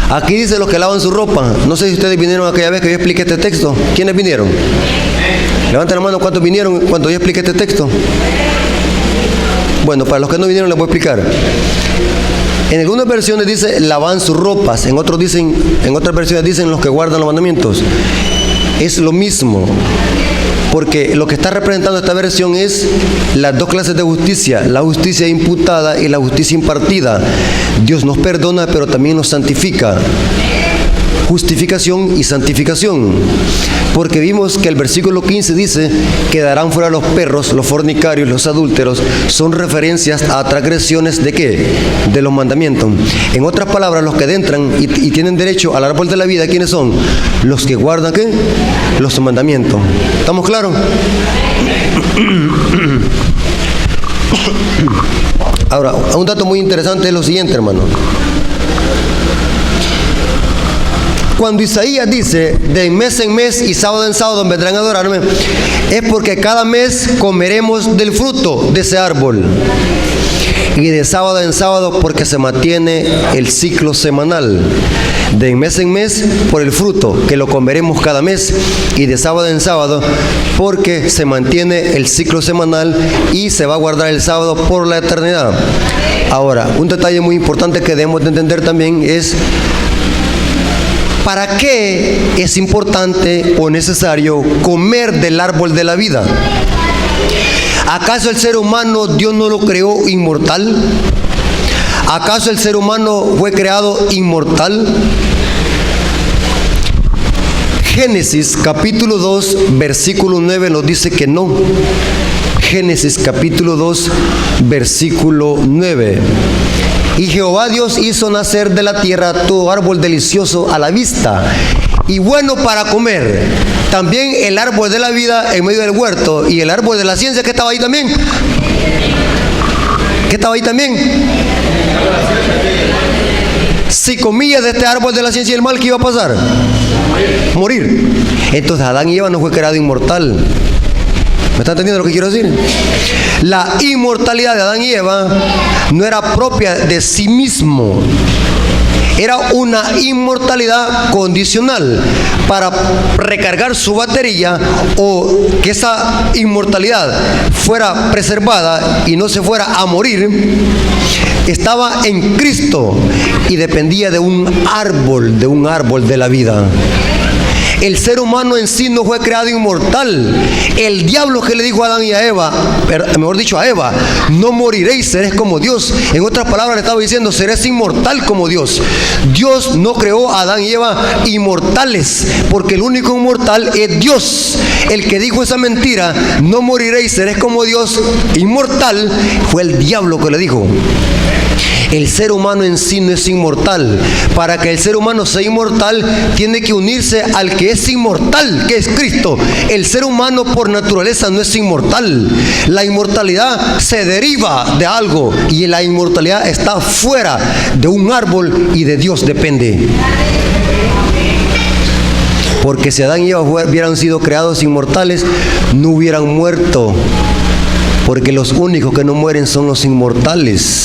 Aquí dice los que lavan su ropa. No sé si ustedes vinieron aquella vez que yo expliqué este texto. ¿Quiénes vinieron? Levanten la mano, ¿cuántos vinieron cuando yo expliqué este texto? Bueno, para los que no vinieron les voy a explicar. En algunas versiones dice lavan sus ropas, en otras versiones dicen los que guardan los mandamientos. Es lo mismo, porque lo que está representando esta versión es las 2 clases de justicia, la justicia imputada y la justicia impartida. Dios nos perdona, pero también nos santifica. Justificación y santificación, porque vimos que el versículo 15 dice que darán fuera los perros, los fornicarios, los adúlteros. Son referencias a transgresiones ¿de qué? De los mandamientos. En otras palabras, los que entran y tienen derecho al árbol de la vida, ¿quiénes son? Los que guardan ¿qué? Los mandamientos. ¿Estamos claros? Ahora, un dato muy interesante es lo siguiente, hermano. Cuando Isaías dice, de mes en mes y sábado en sábado vendrán a adorarme, es porque cada mes comeremos del fruto de ese árbol. Y de sábado en sábado porque se mantiene el ciclo semanal. De mes en mes por el fruto, que lo comeremos cada mes. Y de sábado en sábado porque se mantiene el ciclo semanal y se va a guardar el sábado por la eternidad. Ahora, un detalle muy importante que debemos de entender también es: ¿para qué es importante o necesario comer del árbol de la vida? ¿Acaso el ser humano Dios no lo creó inmortal? ¿Acaso el ser humano fue creado inmortal? Génesis capítulo 2, versículo 9 nos dice que no. Génesis capítulo 2, versículo 9. Y Jehová Dios hizo nacer de la tierra todo árbol delicioso a la vista y bueno para comer. También el árbol de la vida en medio del huerto y el árbol de la ciencia que estaba ahí también. ¿Qué estaba ahí también? Si comías de este árbol de la ciencia y el mal, ¿qué iba a pasar? Morir. Entonces Adán y Eva no fue creado inmortal. ¿Me está entendiendo lo que quiero decir? La inmortalidad de Adán y Eva no era propia de sí mismo. Era una inmortalidad condicional para recargar su batería o que esa inmortalidad fuera preservada y no se fuera a morir. Estaba en Cristo y dependía de un árbol de la vida. El ser humano en sí no fue creado inmortal. El diablo que le dijo a Adán y a Eva, mejor dicho a Eva, no moriréis, seréis como Dios. En otras palabras le estaba diciendo, serás inmortal como Dios. Dios no creó a Adán y Eva inmortales, porque el único inmortal es Dios. El que dijo esa mentira, no moriréis, seréis como Dios, inmortal, fue el diablo que le dijo. El ser humano en sí no es inmortal. Para que el ser humano sea inmortal, tiene que unirse al que es inmortal, que es Cristo. El ser humano por naturaleza no es inmortal. La inmortalidad se deriva de algo y la inmortalidad está fuera de un árbol y de Dios depende. Porque si Adán y Eva hubieran sido creados inmortales, no hubieran muerto. Porque los únicos que no mueren son los inmortales.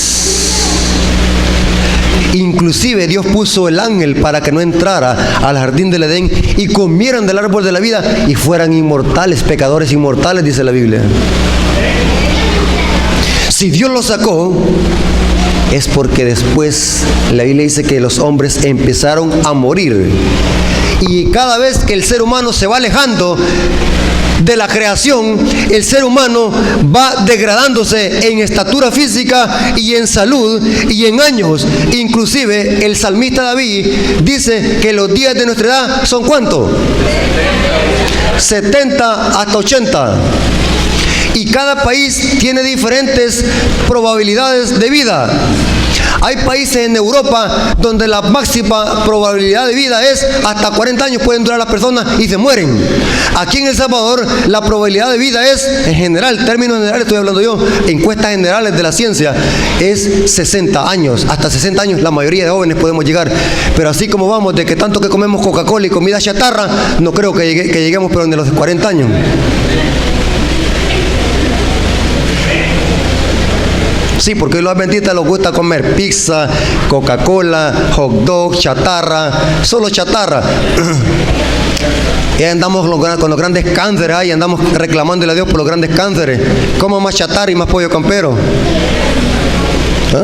Inclusive Dios puso el ángel para que no entrara al jardín del Edén y comieran del árbol de la vida y fueran inmortales, pecadores inmortales, dice la Biblia. Si Dios los sacó, es porque después la Biblia dice que los hombres empezaron a morir. Y cada vez que el ser humano se va alejando de la creación, el ser humano va degradándose en estatura física y en salud y en años. Inclusive el salmista David dice que los días de nuestra edad son ¿cuánto? 70 hasta 80. Y cada país tiene diferentes probabilidades de vida. Hay países en Europa donde la máxima probabilidad de vida es hasta 40 años pueden durar las personas y se mueren. Aquí en El Salvador la probabilidad de vida es, en general, términos generales estoy hablando yo, encuestas generales de la ciencia, es 60 años. Hasta 60 años la mayoría de jóvenes podemos llegar. Pero así como vamos de que tanto que comemos Coca-Cola y comida chatarra, no creo que lleguemos pero de los 40 años. Sí, porque hoy los adventistas les gusta comer pizza, Coca-Cola, hot dog, chatarra, solo chatarra. Y andamos con los grandes cánceres y andamos reclamándole a Dios por los grandes cánceres. Como más chatarra y más pollo campero. ¿Ah?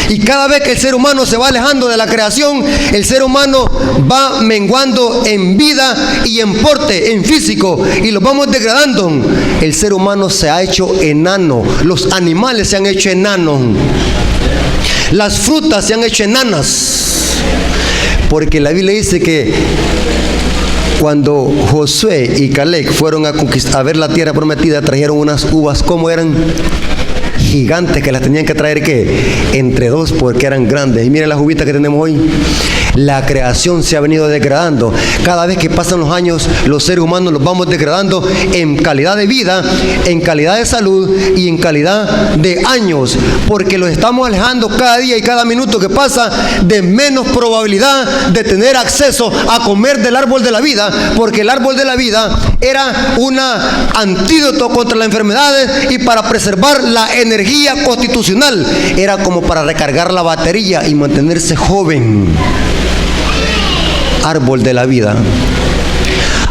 Y cada vez que el ser humano se va alejando de la creación, el ser humano va menguando en vida y en porte, en físico, y lo vamos degradando. El ser humano se ha hecho enano, los animales se han hecho enanos, las frutas se han hecho enanas, porque la Biblia dice que cuando Josué y Caleb fueron a ver la tierra prometida, trajeron unas uvas, ¿cómo eran? Gigantes, que las tenían que traer ¿qué? Entre dos, porque eran grandes. Y miren las uvitas que tenemos hoy. La creación se ha venido degradando. Cada vez que pasan los años, los seres humanos los vamos degradando en calidad de vida, en calidad de salud y en calidad de años, porque los estamos alejando cada día y cada minuto que pasa de menos probabilidad de tener acceso a comer del árbol de la vida, porque el árbol de la vida era un antídoto contra las enfermedades y para preservar la energía constitucional, era como para recargar la batería y mantenerse joven. Árbol de la vida.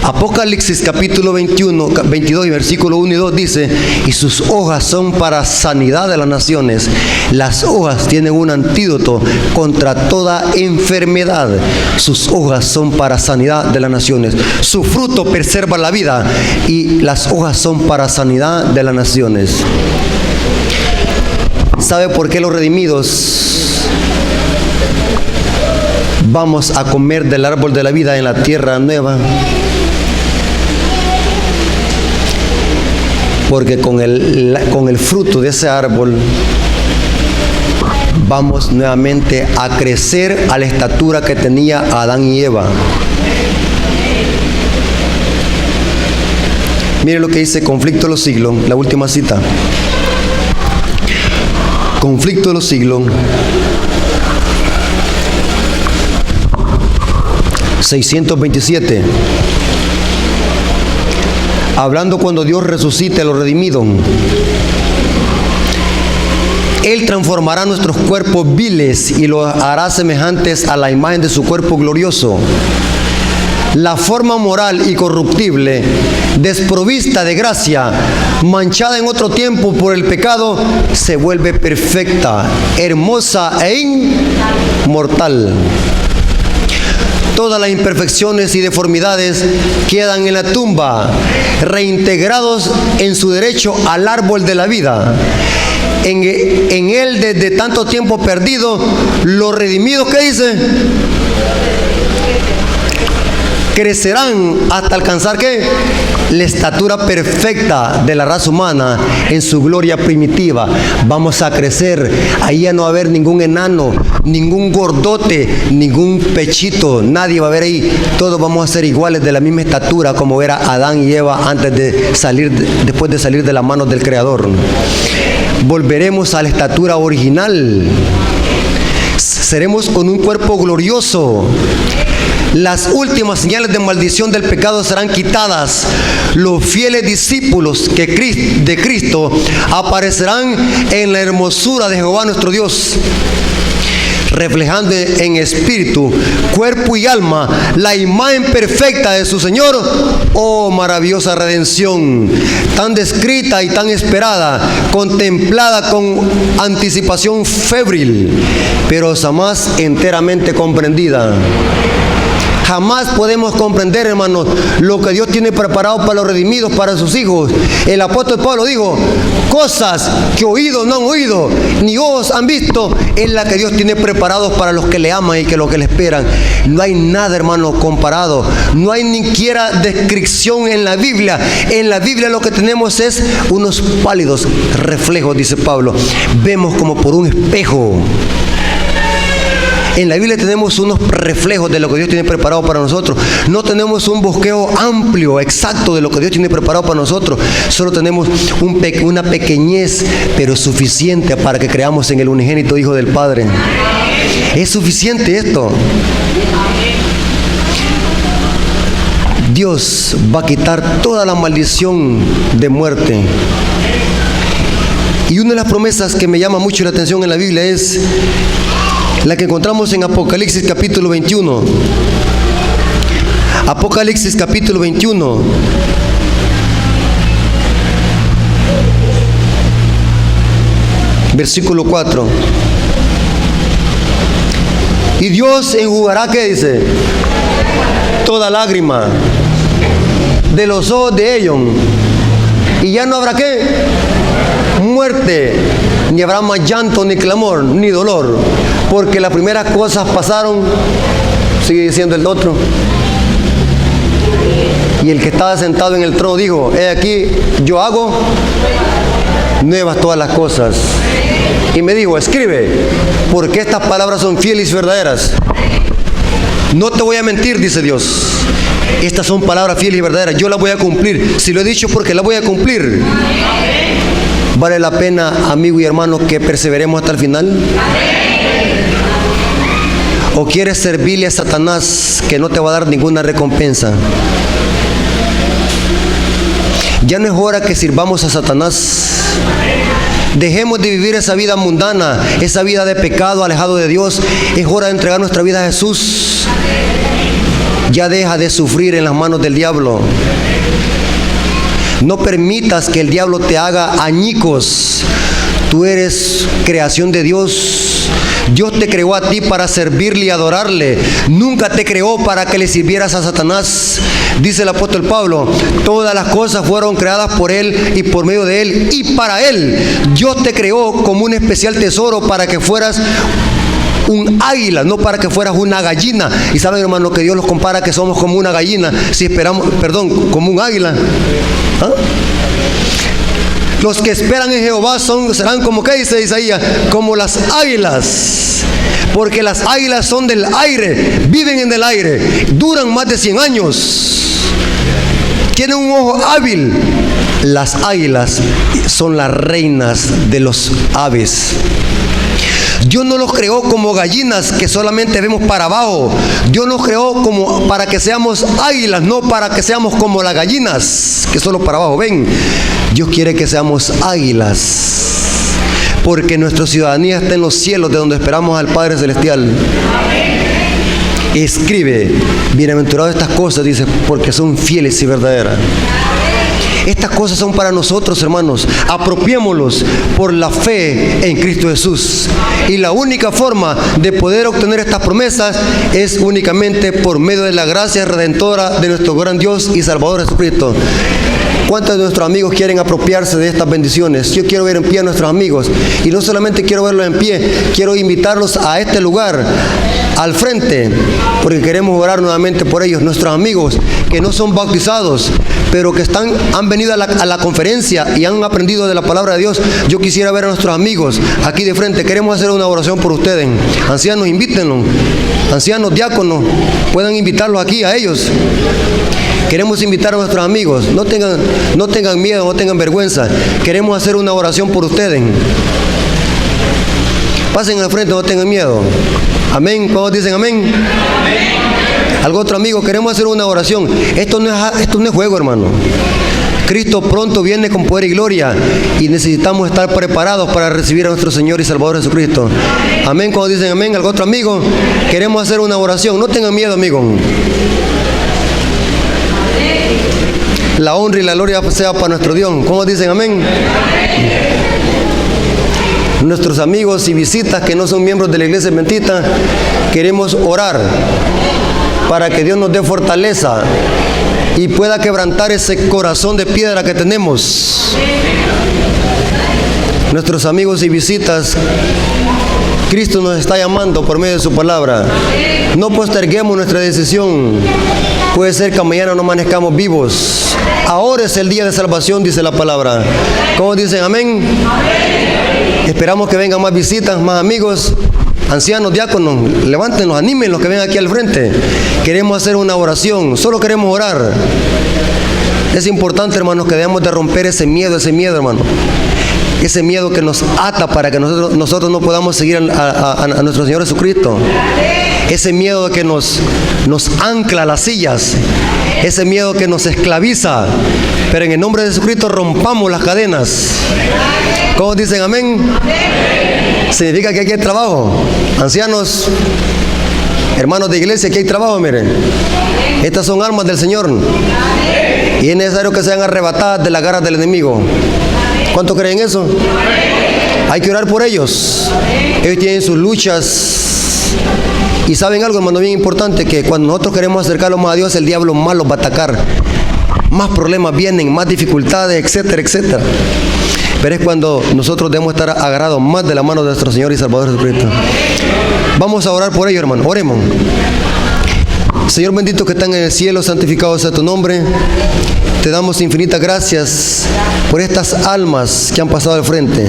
Apocalipsis capítulo 22 y versículo 1 y 2 dice: y sus hojas son para sanidad de las naciones. Las hojas tienen un antídoto contra toda enfermedad. Sus hojas son para sanidad de las naciones. Su fruto preserva la vida y las hojas son para sanidad de las naciones. ¿Sabe por qué los redimidos vamos a comer del árbol de la vida en la tierra nueva? Porque con el fruto de ese árbol vamos nuevamente a crecer a la estatura que tenía Adán y Eva. Mire lo que dice Conflicto de los Siglos, la última cita. Conflicto de los Siglos, 627. Hablando cuando Dios resucite a los redimidos. Él transformará nuestros cuerpos viles y los hará semejantes a la imagen de su cuerpo glorioso. La forma moral y corruptible, desprovista de gracia, manchada en otro tiempo por el pecado, se vuelve perfecta, hermosa e inmortal. Todas las imperfecciones y deformidades quedan en la tumba, reintegrados en su derecho al árbol de la vida. En él, desde tanto tiempo perdido, los redimidos, ¿qué dice? Crecerán hasta alcanzar, ¿qué? La estatura perfecta de la raza humana en su gloria primitiva. Vamos a crecer. Ahí ya no va a haber ningún enano, ningún gordote, ningún pechito. Nadie va a haber ahí. Todos vamos a ser iguales, de la misma estatura como era Adán y Eva después de salir de las manos del Creador. Volveremos a la estatura original. Seremos con un cuerpo glorioso. Las últimas señales de maldición del pecado serán quitadas. Los fieles discípulos de Cristo aparecerán en la hermosura de Jehová nuestro Dios, reflejando en espíritu, cuerpo y alma la imagen perfecta de su Señor. Oh, maravillosa redención, tan descrita y tan esperada, contemplada con anticipación febril, pero jamás enteramente comprendida. Jamás podemos comprender, hermanos, lo que Dios tiene preparado para los redimidos, para sus hijos. El apóstol Pablo dijo: cosas que oídos no han oído, ni ojos han visto, es la que Dios tiene preparados para los que le aman y que los que le esperan. No hay nada, hermano, comparado. No hay ni siquiera descripción en la Biblia. En la Biblia lo que tenemos es unos pálidos reflejos, dice Pablo. Vemos como por un espejo. En la Biblia tenemos unos reflejos de lo que Dios tiene preparado para nosotros. No tenemos un bosquejo amplio, exacto de lo que Dios tiene preparado para nosotros. Solo tenemos una pequeñez, pero suficiente para que creamos en el unigénito Hijo del Padre. Es suficiente esto. Dios va a quitar toda la maldición de muerte. Y una de las promesas que me llama mucho la atención en la Biblia es la que encontramos en Apocalipsis capítulo 21. Apocalipsis capítulo 21. Versículo 4. Y Dios enjugará, ¿qué dice? Toda lágrima de los ojos de ellos. Y ya no habrá, ¿qué? Muerte, ni habrá más llanto, ni clamor, ni dolor, porque las primeras cosas pasaron. Sigue diciendo el otro. Y el que estaba sentado en el trono dijo: he aquí, yo hago nuevas todas las cosas. Y me dijo: escribe, porque estas palabras son fieles y verdaderas. No te voy a mentir, dice Dios. Estas son palabras fieles y verdaderas. Yo las voy a cumplir. Si lo he dicho, porque las voy a cumplir. ¿Vale la pena, amigo y hermano, que perseveremos hasta el final? ¿O quieres servirle a Satanás, que no te va a dar ninguna recompensa? Ya no es hora que sirvamos a Satanás. Dejemos de vivir esa vida mundana, esa vida de pecado, alejado de Dios. Es hora de entregar nuestra vida a Jesús. Ya deja de sufrir en las manos del diablo. No permitas que el diablo te haga añicos. Tú eres creación de Dios. Dios te creó a ti para servirle y adorarle. Nunca te creó para que le sirvieras a Satanás. Dice el apóstol Pablo: todas las cosas fueron creadas por Él y por medio de Él y para Él. Dios te creó como un especial tesoro para que fueras un águila, no para que fueras una gallina. Y saben, hermano, que Dios los compara que somos como una gallina, si esperamos, como un águila. ¿Ah? Los que esperan en Jehová serán como, ¿qué dice Isaías? Como las águilas. Porque las águilas son del aire, viven en el aire, duran más de 100 años. Tienen un ojo hábil. Las águilas son las reinas de los aves. Dios no los creó como gallinas que solamente vemos para abajo. Dios nos creó como para que seamos águilas, no para que seamos como las gallinas que solo para abajo ven. Dios quiere que seamos águilas, porque nuestra ciudadanía está en los cielos, de donde esperamos al Padre Celestial. Escribe, bienaventurados estas cosas, dice, porque son fieles y verdaderas. Estas cosas son para nosotros, hermanos. Apropiémoslos por la fe en Cristo Jesús. Y la única forma de poder obtener estas promesas es únicamente por medio de la gracia redentora de nuestro gran Dios y Salvador Jesucristo. ¿Cuántos de nuestros amigos quieren apropiarse de estas bendiciones? Yo quiero ver en pie a nuestros amigos. Y no solamente quiero verlos en pie, quiero invitarlos a este lugar, al frente, porque queremos orar nuevamente por ellos, nuestros amigos que no son bautizados, pero que han venido a la conferencia y han aprendido de la palabra de Dios. Yo quisiera ver a nuestros amigos aquí de frente. Queremos hacer una oración por ustedes. Ancianos, invítenlos. Ancianos, diáconos, puedan invitarlos aquí a ellos. Queremos invitar a nuestros amigos. No tengan miedo, no tengan vergüenza. Queremos hacer una oración por ustedes. Pasen al frente, no tengan miedo. Amén. ¿Todos dicen amén? Amén. Algo otro amigo, queremos hacer una oración. Esto no es juego, hermano. Cristo pronto viene con poder y gloria y necesitamos estar preparados para recibir a nuestro Señor y Salvador Jesucristo. Amén. Cuando dicen amén, algo otro amigo, queremos hacer una oración. No tengan miedo, amigo. La honra y la gloria sea para nuestro Dios. ¿Cómo dicen amén? Nuestros amigos y visitas que no son miembros de la iglesia adventista, queremos orar para que Dios nos dé fortaleza y pueda quebrantar ese corazón de piedra que tenemos. Nuestros amigos y visitas, Cristo nos está llamando por medio de su palabra. No posterguemos nuestra decisión. Puede ser que mañana no amanezcamos vivos. Ahora es el día de salvación, dice la palabra. ¿Cómo dicen amén? Esperamos que vengan más visitas, más amigos, ancianos, diáconos. Levántenlos, anímenlos que vengan aquí al frente. Queremos hacer una oración, solo queremos orar. Es importante, hermanos, que debemos de romper ese miedo, hermano. Ese miedo que nos ata para que nosotros no podamos seguir a nuestro Señor Jesucristo. Ese miedo que nos ancla a las sillas. Ese miedo que nos esclaviza. Pero en el nombre de Jesucristo rompamos las cadenas. ¿Cómo dicen amén? Significa que aquí hay trabajo. Ancianos, hermanos de iglesia, aquí hay trabajo, miren. Estas son armas del Señor. Y es necesario que sean arrebatadas de las garras del enemigo. ¿Cuánto creen eso? Hay que orar por ellos. Ellos tienen sus luchas. Y saben algo, hermano, bien importante, que cuando nosotros queremos acercarlos más a Dios, el diablo más los va a atacar. Más problemas vienen, más dificultades, etcétera, etcétera. Pero es cuando nosotros debemos estar agarrados más de la mano de nuestro Señor y Salvador Jesucristo. Vamos a orar por ellos, hermano. Oremos. Señor bendito que están en el cielo, santificado sea tu nombre. Te damos infinitas gracias por estas almas que han pasado al frente.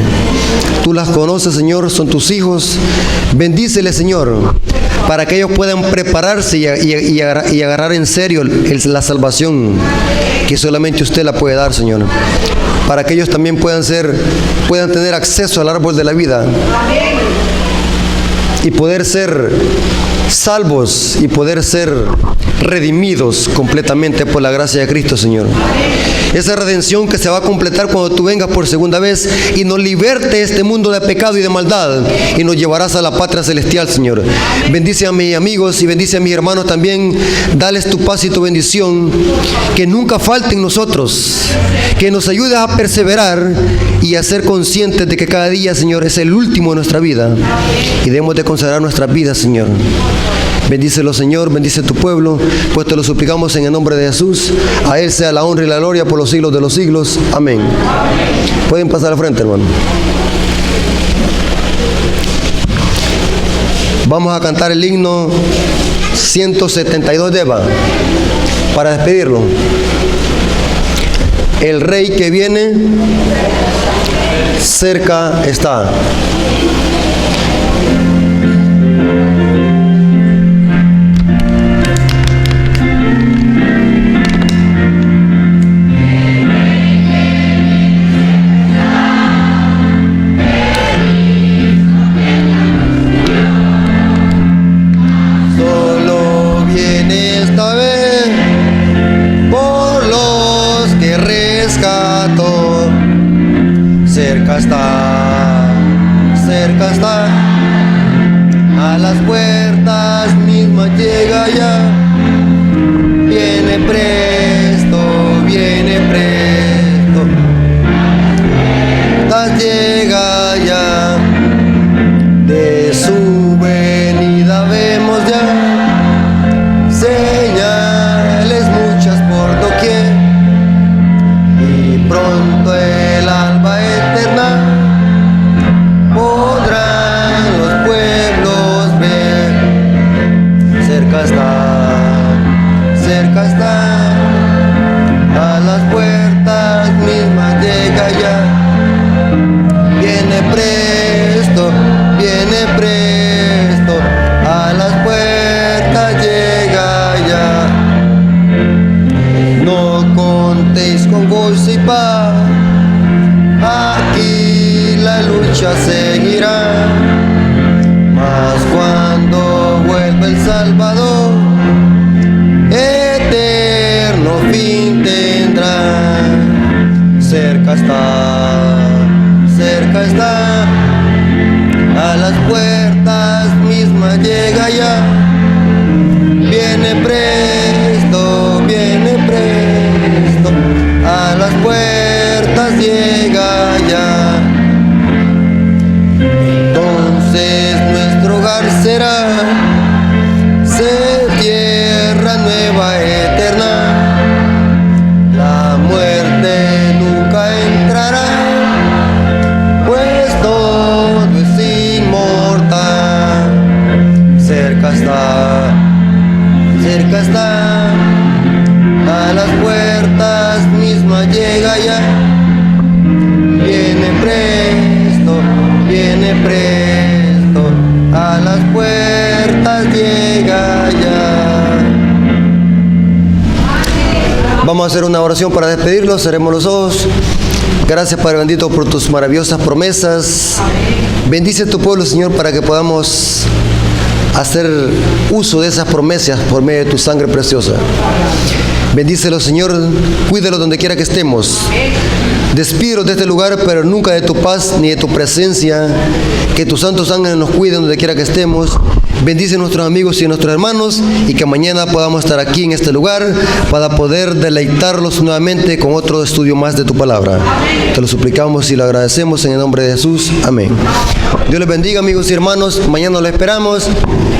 Tú las conoces, Señor, son tus hijos. Bendíceles, Señor, para que ellos puedan prepararse y agarrar en serio la salvación que solamente usted la puede dar, Señor. Para que ellos también puedan tener acceso al árbol de la vida y poder ser salvos y poder ser redimidos completamente por la gracia de Cristo, Señor. Esa redención que se va a completar cuando tú vengas por segunda vez y nos liberte de este mundo de pecado y de maldad y nos llevarás a la patria celestial, Señor. Bendice a mis amigos y bendice a mis hermanos también. Dales tu paz y tu bendición, que nunca falte en nosotros, que nos ayudes a perseverar y a ser conscientes de que cada día, Señor, es el último de nuestra vida y debemos de consagrar nuestras vidas, Señor. Bendícelo, Señor, bendice tu pueblo, pues te lo suplicamos en el nombre de Jesús. A Él sea la honra y la gloria por los siglos de los siglos. Amén. Pueden pasar al frente, hermano. Vamos a cantar el himno 172 de Eva para despedirlo. El Rey que viene cerca está. Solo viene esta vez por los que rescató. Cerca está, a las puertas mismas llega ya. Viene presto, llega ya. De su venida vemos ya señales muchas por doquier, y pronto el alba eterna podrán los pueblos ver. Cerca está, a las puertas mismas llega ya. Viene presto, a las puertas llega ya. No contéis con gozo y paz, aquí la lucha seguirá. Mas cuando vuelva el Salvador, eterno fin tendrá. Cerca está, a las puertas mismas llega ya. Viene presto, a las puertas llega ya. Entonces nuestro hogar será tierra nueva eterna. La muerte nunca entrará, pues todo es inmortal. Cerca está, a las puertas mismas llega ya. Viene presto, a las puertas llega ya. Vamos a hacer una oración para despedirlos. Cerremos los ojos. Gracias, Padre bendito, por tus maravillosas promesas. Bendice tu pueblo, Señor, para que podamos hacer uso de esas promesas por medio de tu sangre preciosa. Bendícelo, Señor, cuídalo donde quiera que estemos. Despídelos de este lugar, pero nunca de tu paz ni de tu presencia. Que tus santos ángeles nos cuiden donde quiera que estemos. Bendice a nuestros amigos y a nuestros hermanos, y que mañana podamos estar aquí en este lugar para poder deleitarlos nuevamente con otro estudio más de tu palabra. Te lo suplicamos y lo agradecemos en el nombre de Jesús. Amén. Dios les bendiga, amigos y hermanos. Mañana lo esperamos.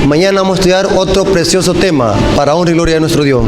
Mañana vamos a estudiar otro precioso tema para honra y gloria de nuestro Dios.